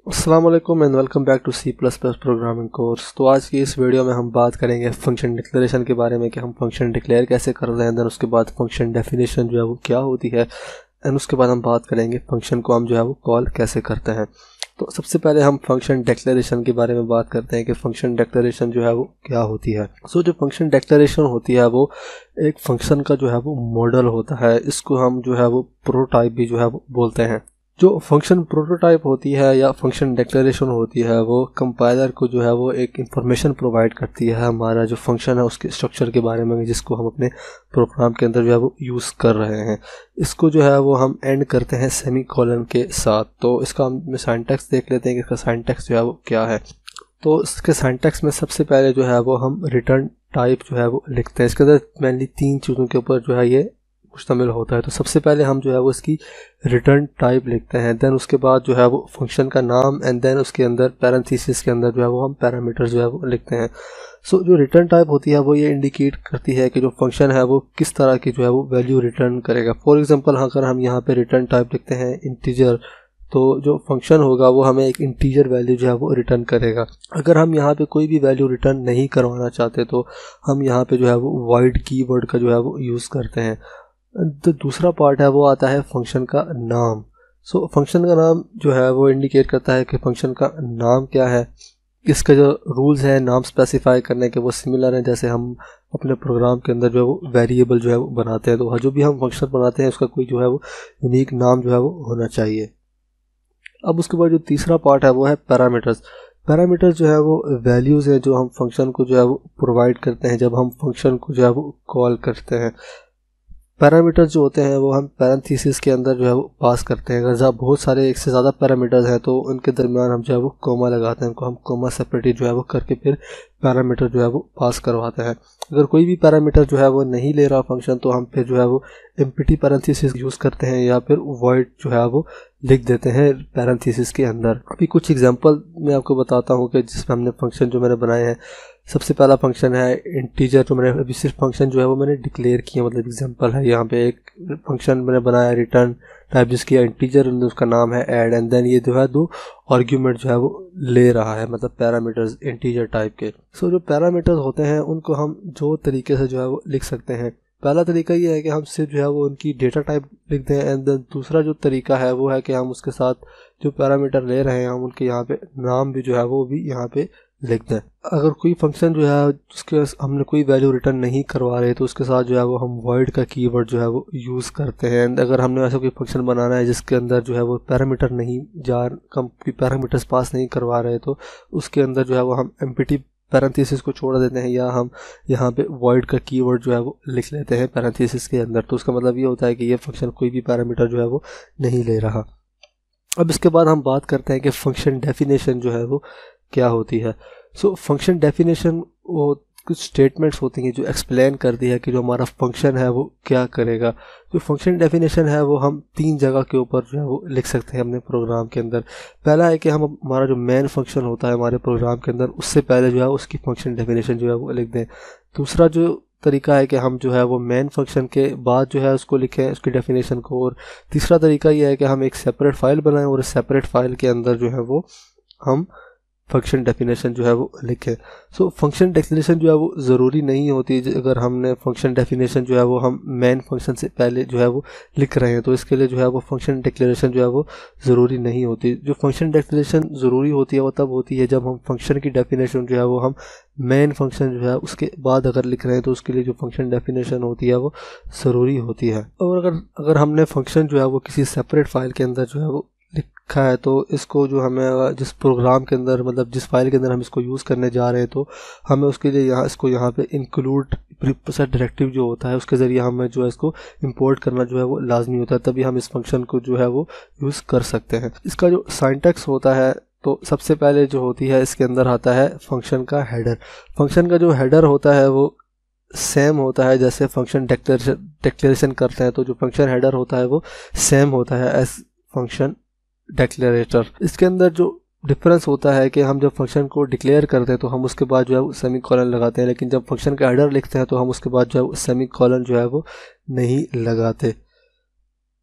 अस्सलाम वालेकुम and welcome back to C plus plus programming course. तो आज की इस वीडियो में हम बात करेंगे फंक्शन डिक्लेरेशन के बारे में कि हम फंक्शन डिक्लेयर कैसे कर रहे हैं। देन उसके बाद फंक्शन डेफिनेशन जो है वो क्या होती है एंड उसके बाद हम बात करेंगे फंक्शन को हम जो है वो कॉल कैसे करते हैं। तो सबसे पहले हम फंक्शन डिक्लेरेशन के बारे में बात करते हैं कि फंक्शन डिक्लेरेशन जो है वो क्या होती है। जो फंक्शन डिक्लेरेशन होती है वो एक फंक्शन का जो है वो मॉडल होता है। इसको हम जो है वो प्रोटोटाइप भी जो है वो बोलते हैं। जो फंक्शन प्रोटोटाइप होती है या फंक्शन डिक्लेरेशन होती है वो कंपाइलर को जो है वो एक इंफॉर्मेशन प्रोवाइड करती है हमारा जो फंक्शन है उसके स्ट्रक्चर के बारे में, जिसको हम अपने प्रोग्राम के अंदर जो है वो यूज़ कर रहे हैं। इसको जो है वो हम एंड करते हैं सेमी कॉलन के साथ। तो इसका हम सिंटैक्स देख लेते हैं कि इसका सिंटैक्स जो है वो क्या है। तो इसके सिंटैक्स में सबसे पहले जो है वो हम रिटर्न टाइप जो है वो लिखते हैं। इसके अंदर मेनली 3 चीज़ों के ऊपर जो है ये मुश्तमिल होता है। तो सबसे पहले हम जो है वो इसकी रिटर्न टाइप लिखते हैं। देन उसके बाद जो है वो फंक्शन का नाम एंड देन उसके अंदर पैरेंथेसिस के अंदर जो है वो हम पैरामीटर जो है वो लिखते हैं। जो रिटर्न टाइप होती है वो ये इंडिकेट करती है कि जो फंक्शन है वो किस तरह की जो है वो वैल्यू रिटर्न करेगा। फॉर एग्जांपल अगर हम यहाँ पे रिटर्न टाइप लिखते हैं इंटीजर, तो जो फंक्शन होगा वो हमें एक इंटीजर वैल्यू जो है वो रिटर्न करेगा। अगर हम यहाँ पे कोई भी वैल्यू रिटर्न नहीं करवाना चाहते तो हम यहाँ पे जो है वो वॉइड कीवर्ड का जो है वो यूज़ करते हैं। तो दूसरा पार्ट है वो आता है फंक्शन का नाम। फंक्शन का नाम जो है वो इंडिकेट करता है कि फंक्शन का नाम क्या है। इसके जो रूल्स हैं नाम स्पेसिफाई करने के वो सिमिलर हैं जैसे हम अपने प्रोग्राम के अंदर जो है वो वेरिएबल जो है वो बनाते हैं। तो जो भी हम फंक्शन बनाते हैं उसका कोई जो है वो यूनिक नाम जो है वो होना चाहिए। अब उसके बाद जो तीसरा पार्ट है वो है पैरामीटर्स। पैरामीटर्स जो है वो वैल्यूज़ हैं जो हम फंक्शन को जो है वो प्रोवाइड करते हैं जब हम फंक्शन को जो है वो कॉल करते हैं। पैरामीटर्स जो होते हैं वो हम पैरेंथेसिस के अंदर जो है वो पास करते हैं। अगर जब बहुत सारे एक से ज़्यादा पैरामीटर्स हैं तो उनके दरमियान हम जो है वो कोमा लगाते हैं। उनको हम कोमा सेपरेटेड जो है वो करके फिर पैरामीटर जो है वो पास करवाते हैं। अगर कोई भी पैरामीटर जो है वो नहीं ले रहा फंक्शन तो हम फिर जो है वो एम्प्टी पैरेंथेसिस यूज़ करते हैं या फिर वॉइड जो है वो लिख देते हैं पैरेंथेसिस के अंदर। अभी कुछ एग्जांपल मैं आपको बताता हूँ कि जिसमें हमने फंक्शन जो मैंने बनाए हैं। सबसे पहला फंक्शन है इंटीजर। तो मैंने अभी सिर्फ फंक्शन जो है वो मैंने डिक्लेयर किया, मतलब एग्जांपल है। यहाँ पे एक फंक्शन मैंने बनाया रिटर्न टाइप जिसकी इंटीजर, उसका नाम है ऐड एंड देन ये जो है 2 आर्ग्यूमेंट जो है वो ले रहा है, मतलब पैरामीटर्स इंटीजर टाइप के। जो पैरामीटर्स होते हैं उनको हम जो तरीके से जो है वो लिख सकते हैं। पहला तरीका ये है कि हम सिर्फ जो है वो उनकी डेटा टाइप लिख दें एंड देन दूसरा जो तरीका है वो है कि हम उसके साथ जो पैरामीटर ले रहे हैं हम उनके यहाँ पे नाम भी जो है वो भी यहाँ पे लिख दें। अगर कोई फंक्शन जो है उसके हमने कोई वैल्यू रिटर्न नहीं करवा रहे तो उसके साथ जो है वो हम वॉइड का कीवर्ड जो है वो यूज़ करते हैं। एंड अगर हमने ऐसा कोई फंक्शन बनाना है जिसके अंदर जो है वो पैरामीटर नहीं कम पैरामीटर्स पास नहीं करवा रहे तो उसके अंदर जो है वो हम एम्प्टी पैरेंथेसिस को छोड़ देते हैं या हम यहाँ पे वॉइड का कीवर्ड जो है वो लिख लेते हैं पैरेंथेसिस के अंदर। तो उसका मतलब ये होता है कि ये फंक्शन कोई भी पैरामीटर जो है वो नहीं ले रहा। अब इसके बाद हम बात करते हैं कि फंक्शन डेफिनेशन जो है वो क्या होती है। फंक्शन डेफिनेशन वो कुछ स्टेटमेंट्स होती हैं जो एक्सप्लेन करती है कि जो हमारा फंक्शन है वो क्या करेगा। जो फंक्शन डेफिनेशन है वो हम 3 जगह के ऊपर जो है वो लिख सकते हैं अपने प्रोग्राम के अंदर। पहला है कि हम हमारा जो मेन फंक्शन होता है हमारे प्रोग्राम के अंदर उससे पहले जो है उसकी फंक्शन डेफिनेशन जो है वो लिख दें। दूसरा जो तरीका है कि हम जो है वो मेन फंक्शन के बाद जो है उसको लिखें उसकी डेफिनेशन को। और तीसरा तरीका ये है कि हम एक सेपरेट फाइल बनाएं और इस सेपरेट फाइल के अंदर जो है वो हम फंक्शन डेफिनेशन जो है वो लिखें। फंक्शन डेफिनेशन जो है वो ज़रूरी नहीं होती। अगर हमने फंक्शन डेफिनेशन जो है वो हम मेन फंक्शन से पहले जो है वो लिख रहे हैं तो इसके लिए जो है वो फंक्शन डिक्लेरेशन जो है वो ज़रूरी नहीं होती। जो फंक्शन डिक्लेरेशन ज़रूरी होती है वो तब होती है जब हम फंक्शन की डेफिनेशन जो है वो हम मेन फंक्शन जो है उसके बाद अगर लिख रहे हैं तो उसके लिए जो फंक्शन डेफिनेशन होती है वो ज़रूरी होती है। और अगर हमने फंक्शन जो है वो किसी सेपरेट फाइल के अंदर जो है वो लिखा है तो इसको जो हमें जिस प्रोग्राम के अंदर मतलब जिस फाइल के अंदर हम इसको यूज़ करने जा रहे हैं तो हमें उसके लिए यहाँ पे इंक्लूड प्रीसेट डायरेक्टिव जो होता है उसके ज़रिए हमें जो है इसको इंपोर्ट करना जो है वो लाजमी होता है, तभी हम इस फंक्शन को जो है वो यूज़ कर सकते हैं। इसका जो सिंटैक्स होता है तो सबसे पहले जो होती है इसके अंदर आता है फंक्शन का हेडर। फंक्शन का जो हेडर होता है वो सेम होता है जैसे फंक्शन डिक्लेरेशन करते हैं तो जो फंक्शन हेडर होता है वो सेम होता है एज फंक्शन डिक्लेरेटर। इसके अंदर जो डिफरेंस होता है कि हम जब फंक्शन को डिक्लेयर करते हैं तो हम उसके बाद जो है सेमी कॉलन लगाते हैं, लेकिन जब फंक्शन का हेडर लिखते हैं तो हम उसके बाद जो है सेमी कॉलन जो है वो नहीं लगाते।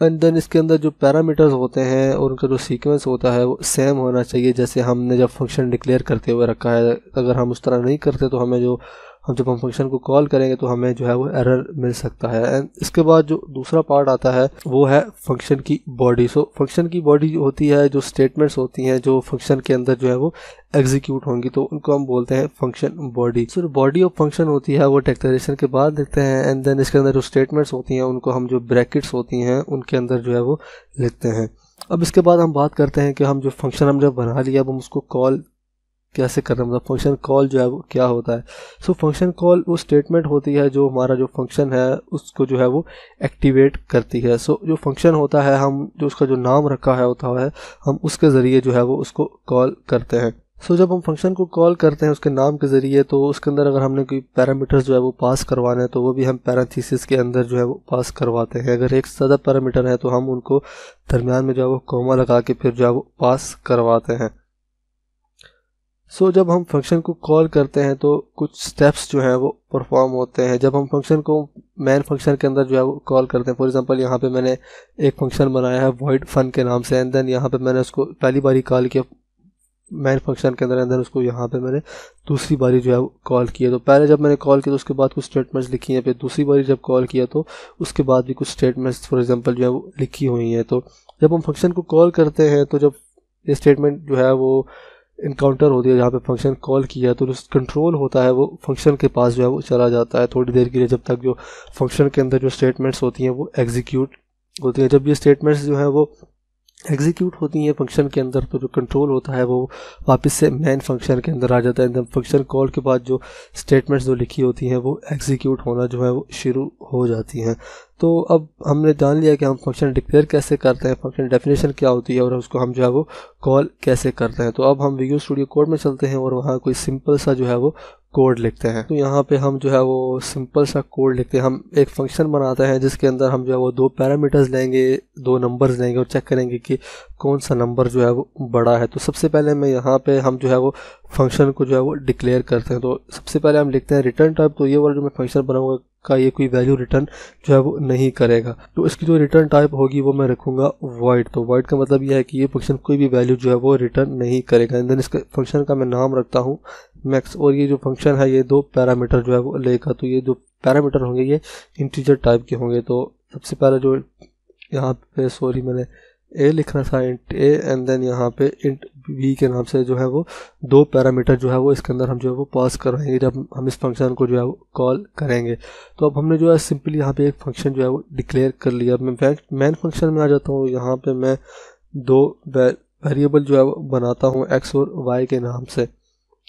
एंड देन इसके अंदर जो पैरामीटर्स होते हैं और उनका जो सीक्वेंस होता है वो सेम होना चाहिए जैसे हमने जब फंक्शन डिक्लेयर करते हुए रखा है। अगर हम उस तरह नहीं करते तो हमें जब हम फंक्शन को कॉल करेंगे तो हमें जो है वो एरर मिल सकता है। एंड इसके बाद जो दूसरा पार्ट आता है वो है फंक्शन की बॉडी। सो फंक्शन की बॉडी होती है जो स्टेटमेंट्स होती हैं जो फंक्शन के अंदर जो है वो एग्जीक्यूट होंगी, तो उनको हम बोलते हैं फंक्शन बॉडी। सो जो बॉडी ऑफ फंक्शन होती है वो डिक्लेरेशन के बाद लिखते हैं। एंड देन इसके अंदर जो स्टेटमेंट्स होती हैं उनको हम जो ब्रैकेट्स होती हैं उनके अंदर जो है वो लिखते हैं। अब इसके बाद हम बात करते हैं कि हम जो फंक्शन हम जब बना लिया अब हम उसको कॉल कैसे करना, मतलब फंक्शन कॉल जो है वो क्या होता है। सो फंक्शन कॉल वो स्टेटमेंट होती है जो हमारा जो फंक्शन है उसको जो है वो एक्टिवेट करती है। सो जो फंक्शन होता है हम जो उसका जो नाम रखा है होता है हम उसके ज़रिए जो है वो उसको कॉल करते हैं। सो जब हम फंक्शन को कॉल करते हैं उसके नाम के ज़रिए तो उसके अंदर अगर हमने कोई पैरामीटर्स जो है वो पास करवाना है तो वो भी हम पैरेंथेसिस के अंदर जो है वो पास करवाते हैं। अगर एक से ज़्यादा पैरामीटर है तो हम उनको दरमियान में जो है वो कॉमा लगा के फिर जो है वो पास करवाते हैं। जब हम फंक्शन को कॉल करते हैं तो कुछ स्टेप्स जो हैं वो परफॉर्म होते हैं। जब हम फंक्शन को मेन फंक्शन के अंदर जो है वो कॉल करते हैं, फॉर एग्जांपल यहाँ पे मैंने एक फंक्शन बनाया है void fun के नाम से, एंड देन यहाँ पे मैंने उसको पहली बारी कॉल किया मेन फंक्शन के अंदर, एंड देन उसको यहाँ पे मैंने दूसरी बारी जो है वो कॉल किया। तो पहले जब मैंने कॉल किया तो उसके बाद कुछ स्टेटमेंट्स लिखी हैं, फिर दूसरी बारी जब कॉल किया तो उसके बाद भी कुछ स्टेटमेंट्स फॉर एग्जांपल जो है वो लिखी हुई हैं। तो जब हम फंक्शन को कॉल करते हैं तो जब ये स्टेटमेंट जो है वो इनकाउंटर होती है जहाँ पे फंक्शन कॉल किया तो जो कंट्रोल होता है वो फंक्शन के पास जो है वो चला जाता है थोड़ी देर के लिए, जब तक जो फंक्शन के अंदर जो स्टेटमेंट्स होती हैं वो एग्जीक्यूट होती हैं। जब ये स्टेटमेंट्स जो है वो एग्जीक्यूट होती हैं फंक्शन के अंदर तो जो कंट्रोल होता है वो वापस से मेन फंक्शन के अंदर आ जाता है। फंक्शन कॉल के बाद जो स्टेटमेंट्स जो लिखी होती हैं वो एग्जीक्यूट होना जो है वो शुरू हो जाती हैं। तो अब हमने जान लिया कि हम फंक्शन डिक्लेयर कैसे करते हैं, फंक्शन डेफिनेशन क्या होती है और उसको हम जो है वो कॉल कैसे करते हैं। तो अब हम विजुअल स्टूडियो कोड में चलते हैं और वहाँ कोई सिंपल सा जो है वो कोड लिखते हैं। तो यहाँ पे हम जो है वो सिंपल सा कोड लिखते हैं। हम एक फंक्शन बनाते हैं जिसके अंदर हम जो है वो दो पैरामीटर्स लेंगे, दो नंबर्स लेंगे और चेक करेंगे कि कौन सा नंबर जो है वो बड़ा है। तो सबसे पहले मैं यहाँ पे हम जो है वो फंक्शन को जो है वो डिक्लेयर करते हैं। तो सबसे पहले हम लिखते हैं रिटर्न टाइप। तो ये वाला जो मैं फंक्शन बनाऊंगा का ये कोई वैल्यू रिटर्न जो है वो नहीं करेगा, तो इसकी जो रिटर्न टाइप होगी वो मैं रखूँगा void। तो void का मतलब ये है कि ये फंक्शन कोई भी वैल्यू जो है वो रिटर्न नहीं करेगा। एंड देन इसके फंक्शन का मैं नाम रखता हूँ मैक्स, और ये जो फंक्शन है ये दो पैरामीटर जो है वो लेगा। तो ये जो पैरामीटर होंगे ये इंटीजर टाइप के होंगे। तो सबसे पहले जो यहाँ पे मैंने ए लिखना था इंट ए, एंड देन यहाँ पे इंट बी के नाम से जो है वो दो पैरामीटर जो है वो इसके अंदर हम जो है वो पास करवाएंगे जब हम इस फंक्शन को जो है वो कॉल करेंगे। तो अब हमने जो है सिंपली यहाँ पे एक फंक्शन जो है वो डिक्लेयर कर लिया। अब मैं मेन फंक्शन में आ जाता हूँ। यहाँ पे मैं दो वेरिएबल जो है वो बनाता हूँ एक्स और वाई के नाम से,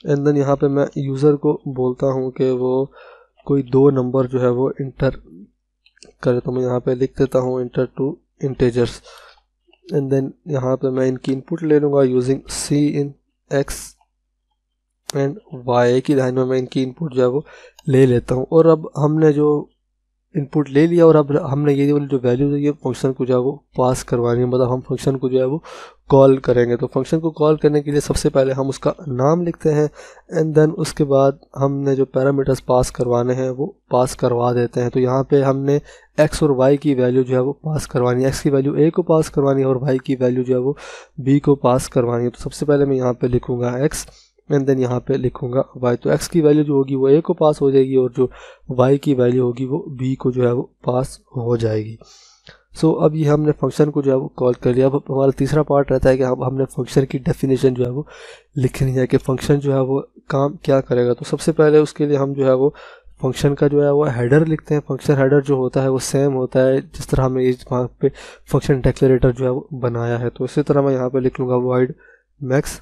एंड देन यहाँ पे मैं यूज़र को बोलता हूँ कि वो कोई दो नंबर जो है वो इंटर करे। तो मैं यहाँ पे लिख देता हूँ int two integers, and then यहाँ पे मैं इनकी इनपुट ले लूँगा using cin x and y की लाइन में मैं इनकी इनपुट जो है वो ले लेता हूँ। और अब हमने जो इनपुट ले लिया और अब हमने ये वाली जो वैल्यू है ये फंक्शन को जो है वो पास करवानी है, मतलब हम फंक्शन को जो है वो कॉल करेंगे। तो फंक्शन को कॉल करने के लिए सबसे पहले हम उसका नाम लिखते हैं, एंड देन उसके बाद हमने जो पैरामीटर्स पास करवाने हैं वो पास करवा देते हैं। तो यहाँ पे हमने एक्स और वाई की वैल्यू जो है वो पास करवानी है। एक्स की वैल्यू ए को पास करवानी है और वाई की वैल्यू जो है वो बी को पास करवानी है। तो सबसे पहले मैं यहाँ पे लिखूँगा एक्स एंड देन यहाँ पे लिखूँगा वाई। तो एक्स की वैल्यू जो होगी वो ए को पास हो जाएगी और जो वाई की वैल्यू होगी वो बी को जो है वो पास हो जाएगी। सो अब ये हमने फंक्शन को जो है वो कॉल कर लिया। अब हमारा तीसरा पार्ट रहता है कि अब हमने फंक्शन की डेफिनेशन जो है वो लिखनी है कि फंक्शन जो है वो काम क्या करेगा। तो सबसे पहले उसके लिए हम जो है वो फंक्शन का जो है वो हेडर लिखते हैं। फंक्शन हेडर जो होता है वो सेम होता है जिस तरह हमने इस वहाँ पे फंक्शन डिक्लेरेटर जो है वो बनाया है। तो इसी तरह मैं यहाँ पे लिख लूँगा void max,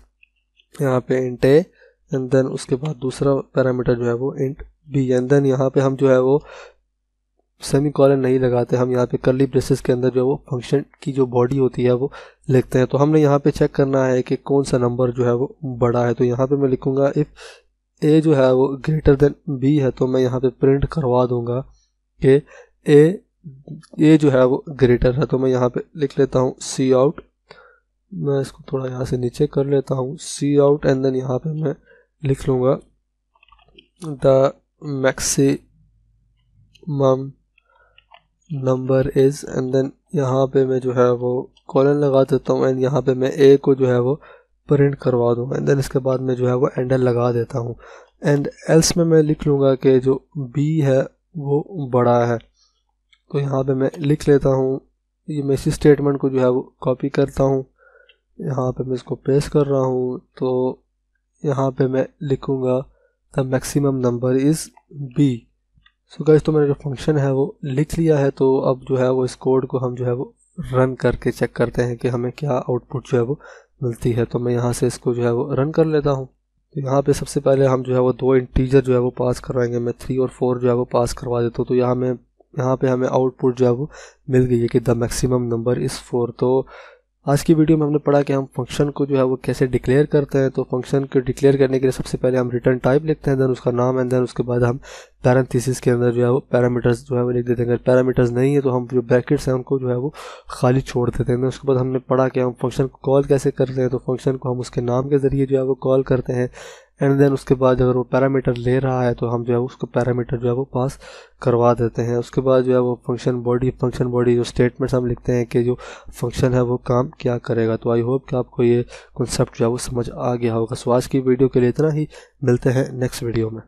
यहाँ पे इंट ए, एंड देन उसके बाद दूसरा पैरामीटर जो है वो इंट बी, एंड देन यहाँ पे हम जो है वो सेमी कॉलन नहीं लगाते, हम यहाँ पे कर्ली ब्रेसेस के अंदर जो है वो फंक्शन की जो बॉडी होती है वो लिखते हैं। तो हमने यहाँ पे चेक करना है कि कौन सा नंबर जो है वो बड़ा है। तो यहाँ पे मैं लिखूँगा इफ़ ए जो है वो ग्रेटर देन बी है, तो मैं यहाँ पे प्रिंट करवा दूँगा कि ए जो है वो ग्रेटर है। तो मैं यहाँ पे लिख लेता हूँ सी आउट, मैं इसको थोड़ा यहाँ से नीचे कर लेता हूँ सी आउट, एंड देन यहाँ पे मैं लिख लूँगा the maximum number is, and then यहाँ पे मैं जो है वो कॉलन लगा देता हूँ एंड यहाँ पे मैं ए को जो है वो प्रिंट करवा दूँ एंड देन इसके बाद मैं जो है वो एंडर लगा देता हूँ एंड एल्स में मैं लिख लूँगा कि जो बी है वो बड़ा है। तो यहाँ पे मैं लिख लेता हूँ, ये मैं इसी स्टेटमेंट को जो है वो कॉपी करता हूँ, यहाँ पे मैं इसको पेस्ट कर रहा हूँ। तो यहाँ पे मैं लिखूँगा the maximum number is B. So guys, तो मैंने जो फंक्शन है वो लिख लिया है। तो अब जो है वो इस कोड को हम जो है वो रन करके चेक करते हैं कि हमें क्या आउटपुट जो है वो मिलती है। तो मैं यहाँ से इसको जो है वो रन कर लेता हूँ। तो यहाँ पे सबसे पहले हम जो है वो दो इंटीजर जो है वो पास करवाएंगे। मैं 3 और 4 जो है वो पास करवा देता हूँ। तो यहाँ पे हमें आउटपुट जो है वो मिल गई है कि द मैक्सिमम नंबर इज़ 4। तो आज की वीडियो में हमने पढ़ा कि हम फंक्शन को जो है वो कैसे डिक्लेयर करते हैं। तो फंक्शन को डिक्लेयर करने के लिए सबसे पहले हम रिटर्न टाइप लिखते हैं, देन उसका नाम, एंड देन उसके बाद हम पैरेंथेसिस के अंदर जो है वो पैरामीटर्स जो है वो लिख देते हैं। अगर पैरामीटर्स नहीं है तो हम जो ब्रैकेट्स हैं उनको जो है वो खाली छोड़ देते हैं। उसके बाद हमने पढ़ा कि हम फंक्शन को कॉल कैसे करते हैं। तो फंक्शन को हम उसके नाम के ज़रिए जो है वो कॉल करते हैं एंड देन उसके बाद अगर वो पैरामीटर ले रहा है तो हम जो है उसको पैरामीटर जो है वो पास करवा देते हैं। उसके बाद जो है वो फंक्शन बॉडी जो स्टेटमेंट्स हम लिखते हैं कि जो फंक्शन है वो काम क्या करेगा। तो आई होप कि आपको ये कॉन्सेप्ट जो है वो समझ आ गया होगा। सो आज की वीडियो के लिए इतना ही, मिलते हैं नेक्स्ट वीडियो में।